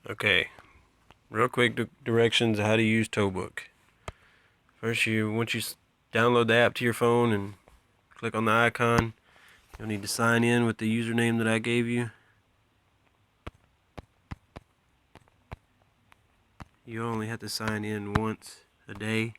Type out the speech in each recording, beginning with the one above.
Okay, real quick directions how to use Towbook. First, once you download the app to your phone and click on the icon, you'll need to sign in with the username that I gave you. You only have to sign in once a day.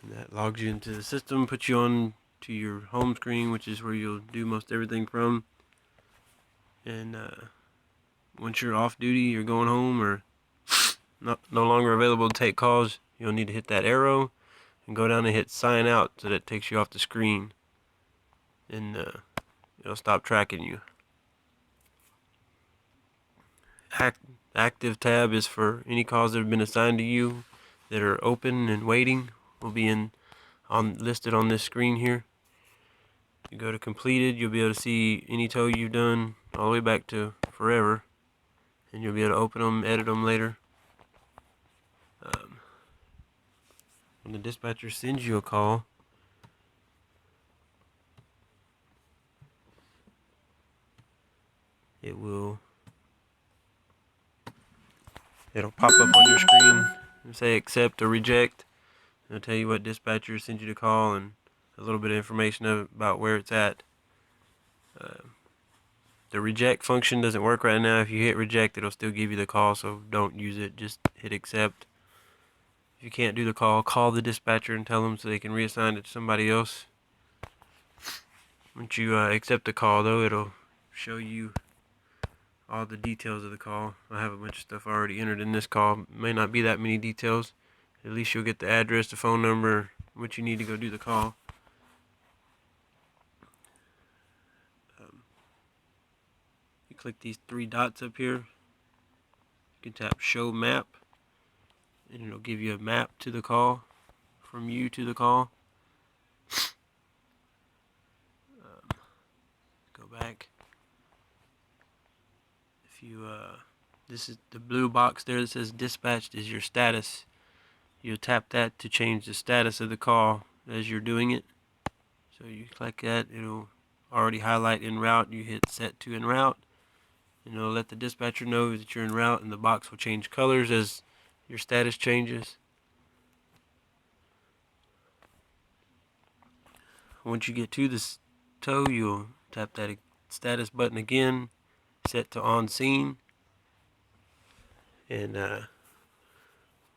And that logs you into the system, puts you on to your home screen, which is where you'll do most everything from. And once you're off duty, you're going home or no longer available to take calls, you'll need to hit that arrow and go down and hit sign out so that it takes you off the screen, and it'll stop tracking you. Active tab is for any calls that have been assigned to you that are open and waiting, will be listed on this screen here. You go to completed, you'll be able to see any tow you've done all the way back to forever, and you'll be able to open them, edit them later. When the dispatcher sends you a call, it'll pop up on your screen and say accept or reject. It'll tell you what dispatcher sent you to call and a little bit of information about where it's at. The reject function doesn't work right now. If you hit reject, it'll still give you the call, so don't use it. Just hit accept. If you can't do the call, call the dispatcher and tell them so they can reassign it to somebody else. Once you accept the call, though, it'll show you all the details of the call. I have a bunch of stuff already entered in this call. May not be that many details. At least you'll get the address, the phone number, what you need to go do the call. You click these three dots up here. You can tap show map, and it'll give you a map to the call, from you to the call. Go back. If you this is the blue box there that says dispatched is your status. You'll tap that to change the status of the call as you're doing it. So you click that, it'll already highlight en route. You hit set to en route, and it'll let the dispatcher know that you're en route, and the box will change colors as your status changes. Once you get to this tow, you'll tap that status button again, set to on scene, and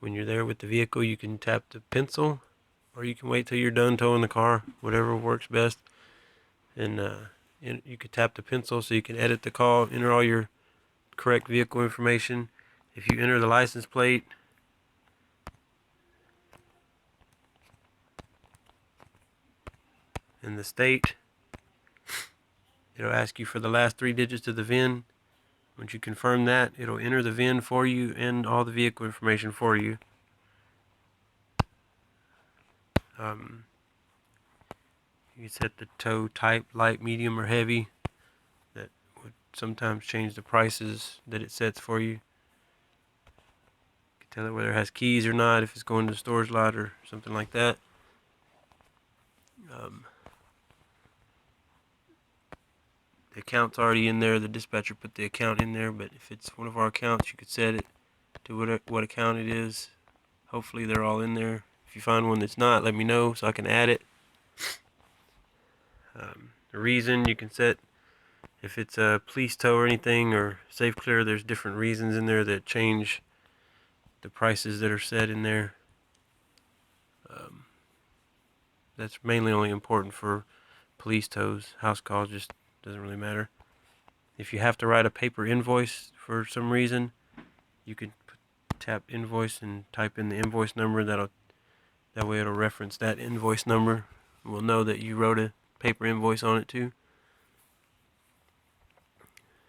when you're there with the vehicle, you can tap the pencil, or you can wait till you're done towing the car, whatever works best. And you can tap the pencil so you can edit the call, enter all your correct vehicle information. If you enter the license plate, and the state, it'll ask you for the last 3 digits of the VIN. Once you confirm that, it'll enter the VIN for you and all the vehicle information for you. You can set the tow type, light, medium, or heavy. That would sometimes change the prices that it sets for you. You can tell it whether it has keys or not, if it's going to the storage lot or something like that. The account's already in there. The dispatcher put the account in there, but if it's one of our accounts, you could set it to what account it is. Hopefully they're all in there. If you find one that's not, let me know so I can add it. The reason you can set, if it's a police tow or anything, or safe clear, there's different reasons in there that change the prices that are set in there. That's mainly only important for police tows. House calls just doesn't really matter. If you have to write a paper invoice for some reason, you can tap invoice and type in the invoice number. That way it'll reference that invoice number. We'll know that you wrote a paper invoice on it too.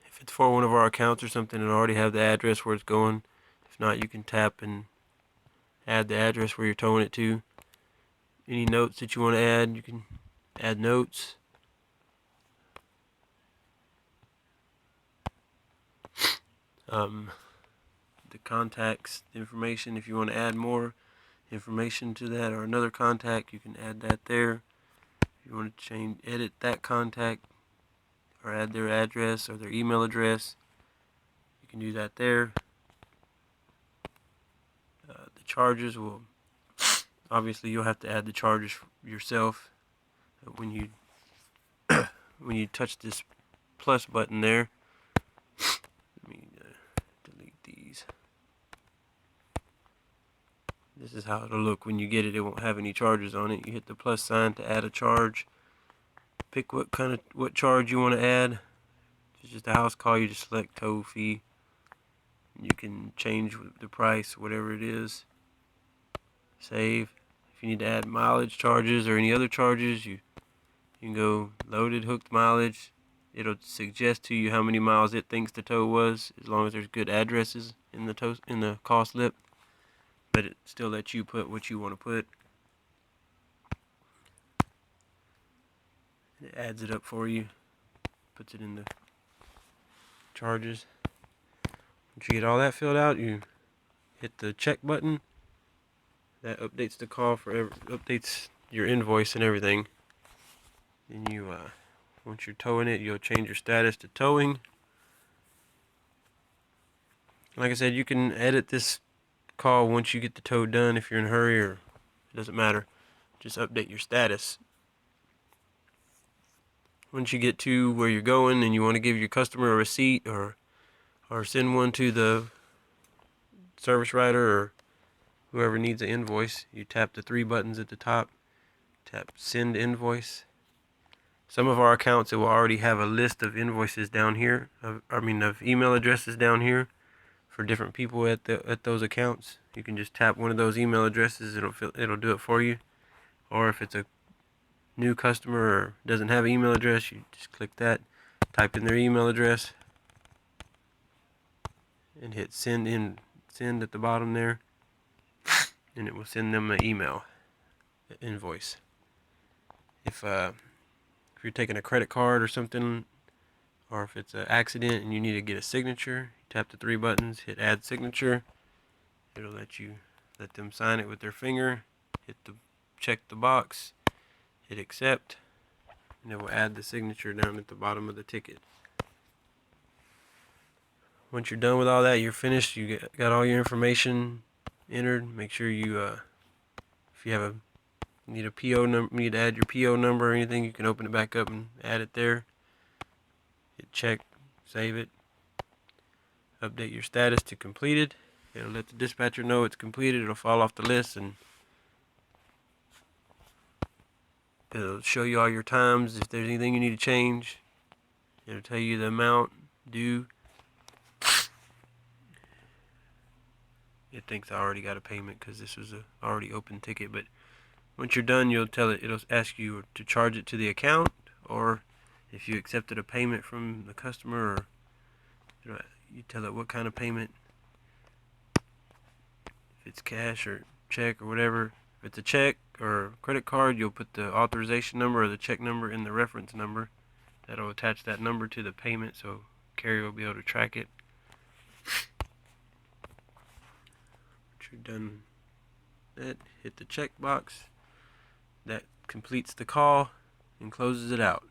If it's for one of our accounts or something, it'll already have the address where it's going. If not, you can tap and add the address where you're towing it to. Any notes that you want to add, you can add notes. The contacts information, if you want to add more information to that or another contact, you can add that there. you want to edit that contact or add their address or their email address, you can do that there. The charges will, obviously you'll have to add the charges yourself when you when you touch this plus button there. Let me delete these. This is how it'll look when you get it. It won't have any charges on it. You hit the plus sign to add a charge. Pick what charge you want to add. If it's just a house call, you just select tow fee. You can change the price, whatever it is. Save. If you need to add mileage charges or any other charges, you can go loaded hooked mileage. It'll suggest to you how many miles it thinks the tow was, as long as there's good addresses in the call slip. But it still lets you put what you want to put. It adds it up for you, puts it in the charges. Once you get all that filled out, you hit the check button. That updates the call updates your invoice and everything. Then you, once you're towing it, you'll change your status to towing. Like I said, you can edit this call once you get the tow done if you're in a hurry, or it doesn't matter. Just update your status. Once you get to where you're going and you want to give your customer a receipt or send one to the service writer or whoever needs an invoice, you tap the 3 buttons at the top. Tap send invoice. Some of our accounts, it will already have a list of invoices down here, of email addresses down here for different people at those accounts. You can just tap one of those email addresses, it'll do it for you. Or if it's a new customer or doesn't have an email address, you just click that, type in their email address, and hit send at the bottom there, and it will send them an email invoice. If you're taking a credit card or something, or if it's an accident and you need to get a signature, you tap the 3 buttons, hit add signature. It'll let them sign it with their finger. Check the box, hit accept, and it will add the signature down at the bottom of the ticket. Once you're done with all that, you're finished. You got all your information entered. Make sure you, if you need a PO number, need to add your PO number or anything, you can open it back up and add it there. Hit check, save it, update your status to completed. It'll let the dispatcher know it's completed. It'll fall off the list, and it'll show you all your times. If there's anything you need to change, it'll tell you the amount due. It thinks I already got a payment because this was a already open ticket, but once you're done, it'll ask you to charge it to the account, or if you accepted a payment from the customer, or you tell it what kind of payment. If it's cash or check or whatever. If it's a check or credit card, you'll put the authorization number or the check number in the reference number. That'll attach that number to the payment, so carrier will be able to track it. Once you're done that, hit the check box. That completes the call and closes it out.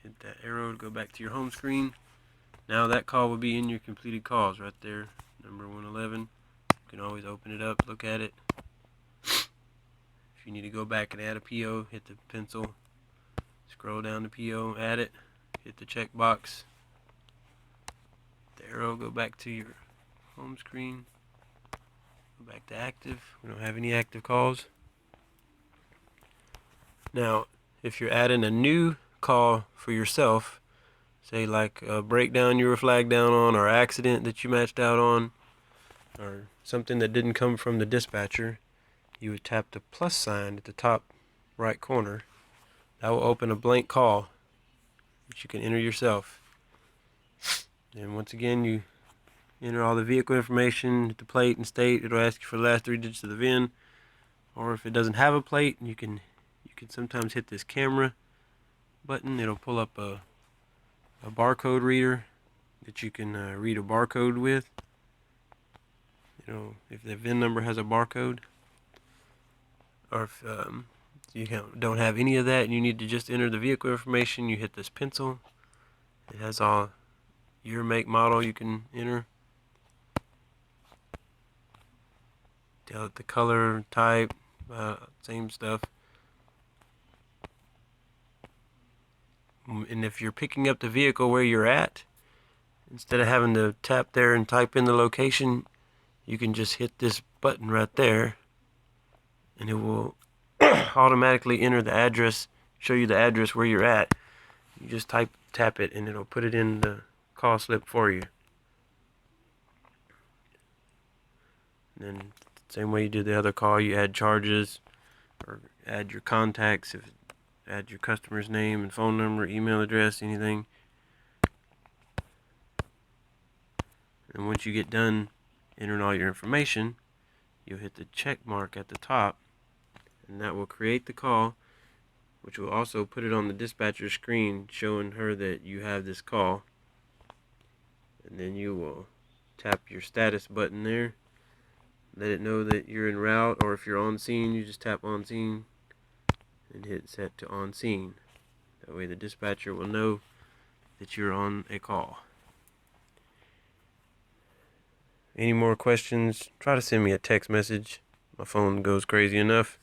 Hit that arrow to go back to your home screen. Now that call will be in your completed calls right there, number 111. You can always open it up, look at it. If you need to go back and add a PO, hit the pencil, scroll down the PO, add it, hit the check box. The arrow, go back to your home screen, go back to active. We don't have any active calls. Now, if you're adding a new call for yourself, say like a breakdown you were flagged down on, or accident that you matched out on, or something that didn't come from the dispatcher, you would tap the plus sign at the top right corner. That will open a blank call that you can enter yourself. And once again, you enter all the vehicle information, hit the plate and state. It'll ask you for the last 3 digits of the VIN, or if it doesn't have a plate, you can sometimes hit this camera button. It'll pull up a a barcode reader that you can read a barcode with. You know, if the VIN number has a barcode, or if you don't have any of that and you need to just enter the vehicle information, you hit this pencil. It has all your make, model you can enter. Tell it the color, type, same stuff. And if you're picking up the vehicle where you're at, instead of having to tap there and type in the location, you can just hit this button right there and it will automatically enter the address, show you the address where you're at. You just tap it and it'll put it in the call slip for you. And then same way you do the other call, you add charges or add your contacts, add your customer's name and phone number, email address, anything. And once you get done entering all your information, you'll hit the check mark at the top, and that will create the call, which will also put it on the dispatcher screen showing her that you have this call. And then you will tap your status button there, let it know that you're en route, or if you're on scene, you just tap on scene and hit set to on scene. That way the dispatcher will know that you're on a call. Any more questions, try to send me a text message. My phone goes crazy enough.